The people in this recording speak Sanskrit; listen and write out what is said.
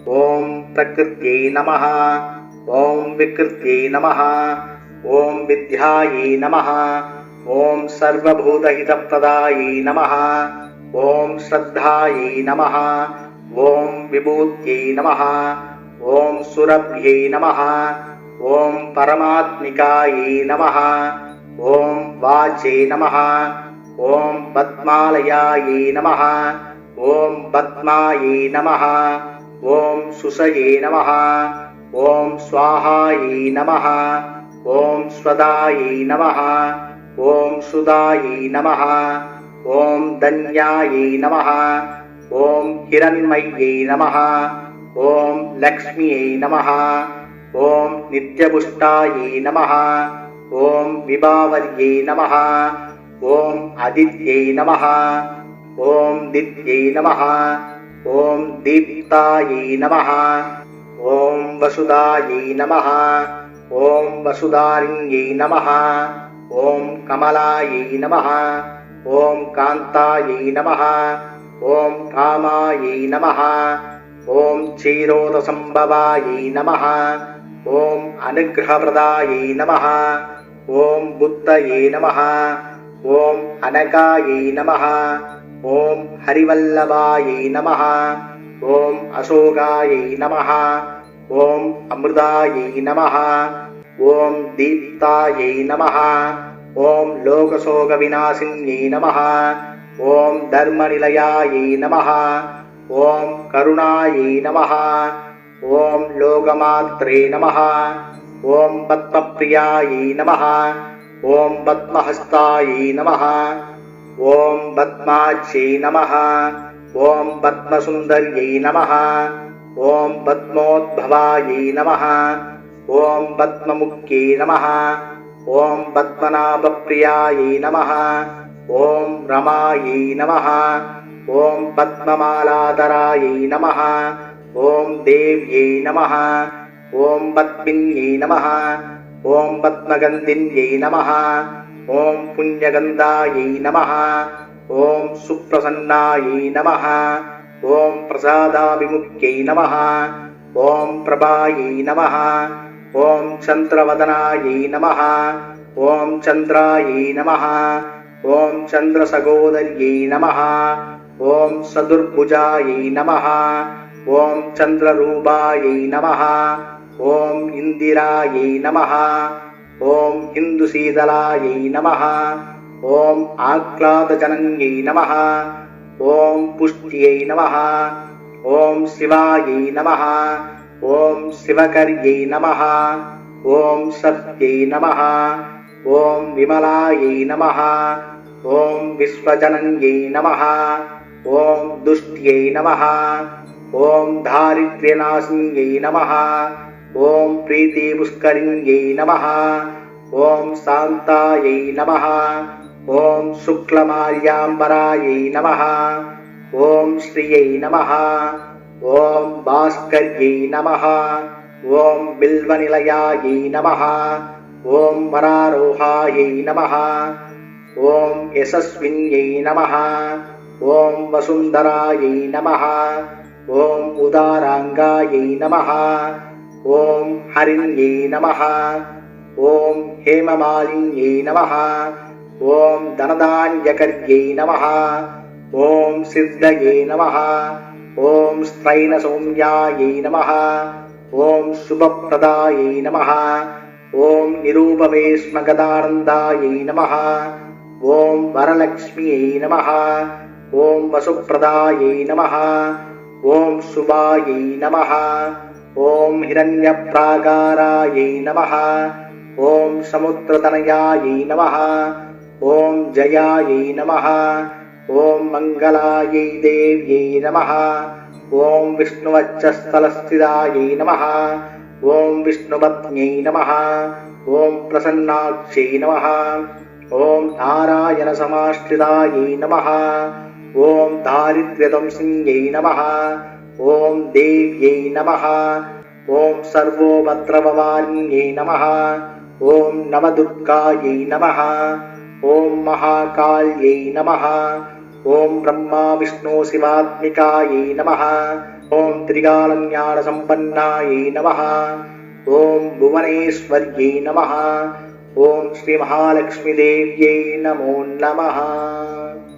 ॐ प्रकृत्यै नमः। ॐ विकृत्यै नमः। ॐ विद्यायै नमः। ॐ सर्वभूतहितप्रदायै नमः। ॐ श्रद्धायै नमः। ॐ विभूत्यै नमः। ॐ सुरभ्यै नमः। ॐ परमात्मिकायै नमः। ॐ वाचे नमः। ॐ पद्मालयायै नमः। ॐ पद्मायै नमः। ॐ सुषये नमः। ॐ स्वाहायै नमः। ॐ स्वदायै नमः। ॐ सुदायै नमः। ॐ धन्यायै नमः। ॐ हिरण्मय्यै नमः। ॐ लक्ष्म्यै नमः। ॐ नित्यपुष्टायै नमः। ॐ विभावर्यै नमः। ॐ आदित्यै नमः। ॐ दित्यै नमः। ॐ दीप्तायै नमः। ॐ वसुदायै नमः। ॐ वसुधारिण्यै नमः। ॐ कमलायै नमः। ॐ कान्तायै नमः। ॐ कामायै नमः। ॐ क्षीरोदसम्भवायै नमः। ॐ अनुग्रहप्रदायै नमः। ॐ बुद्धये नमः। ॐ अनकायै नमः। ॐ हरिवल्लभायै नमः। ॐ अशोकायै नमः। ॐ अमृतायै नमः। ॐ दीप्तायै नमः। ॐ लोकशोकविनाशिन्यै नमः। ॐ धर्मनिलयायै नमः। ॐ करुणायै नमः। ॐ लोकमात्रे नमः। ॐ पद्मप्रियायै नमः। ॐ पद्महस्तायै नमः। ॐ पद्माच्यै नमः। ॐ पद्मसुन्दर्यै नमः। ॐ पद्मोद्भवायै नमः। ॐ पद्ममुख्यै नमः। ॐ पद्मनाभप्रियायै नमः। ॐ रमायै नमः। ॐ पद्ममालाधरायै नमः। ॐ देव्यै नमः। ॐ पद्मिन्यै नमः। ॐ पद्मगन्धिन्यै नमः। ॐ पुण्यगन्धायै नमः। ॐ सुप्रसन्नायै नमः। ॐ प्रसादाभिमुख्यै नमः। ॐ प्रभायै नमः। ॐ चन्द्रवदनायै नमः। ॐ चन्द्रायै नमः। ॐ चन्द्रसहोदर्यै नमः। ॐ चतुर्भुजायै नमः। ॐ चन्द्ररूपायै नमः। ॐ इन्दिरायै नमः। ॐ इन्दुशीतलायै नमः। ॐ आह्लादजनन्यै नमः। ॐ पुष्ट्यै नमः। ॐ शिवायै नमः। ॐ शिवकर्यै नमः। ॐ सत्यै नमः। ॐ विमलायै नमः। ॐ विश्वजनन्यै नमः। ॐ दुष्ट्यै नमः। ॐ दारिद्र्यनाशिन्यै नमः। ॐ प्रीतिपुष्करिण्यै नमः। ॐ शान्तायै नमः। ॐ शुक्लमार्याम्बरायै नमः। ॐ श्रियै नमः। ॐ भास्कर्यै नमः। ॐ बिल्वनिलयायै नमः। ॐ वरारोहायै नमः। ॐ यशस्विन्यै नमः। ॐ वसुन्धरायै नमः। ॐ उदाराङ्गायै नमः। ॐ हरिण्यै नमः। ॐ हेममालिन्यै नमः। ॐ धनधान्यकर्यै नमः। ॐ सिद्धये नमः। ॐ स्त्रैणसौम्यायै नमः। ॐ शुभप्रदायै नमः। ॐ निरूपमेष्मगदानन्दायै नमः। ॐ वरलक्ष्म्यै नमः। ॐ वसुप्रदायै नमः। ॐ शुभायै नमः। ॐ हिरण्यप्राकारायै नमः। ॐ समुद्रतनयायै नमः। ॐ जयायै नमः। ॐ मङ्गलायै देव्यै नमः। ॐ विष्णुवक्षस्थलस्थितायै नमः। ॐ विष्णुपत्न्यै नमः। ॐ प्रसन्नाक्ष्यै नमः। ॐ नारायणसमाश्रितायै नमः। ॐ दारिद्र्यदंशिन्यै नमः। ॐ देव्यै नमः। ॐ सर्वोपद्रववारिण्यै नमः। ॐ नवदुर्गायै नमः। ॐ महाकाल्यै नमः। ओम ब्रह्मा विष्णु शिवात्मिकायै नमः। ओम त्रिकालज्ञानसम्पन्नायै नमः। ओम भुवनेश्वर्यै नमः। ओम श्री महालक्ष्मी देव्यै नमो नमः।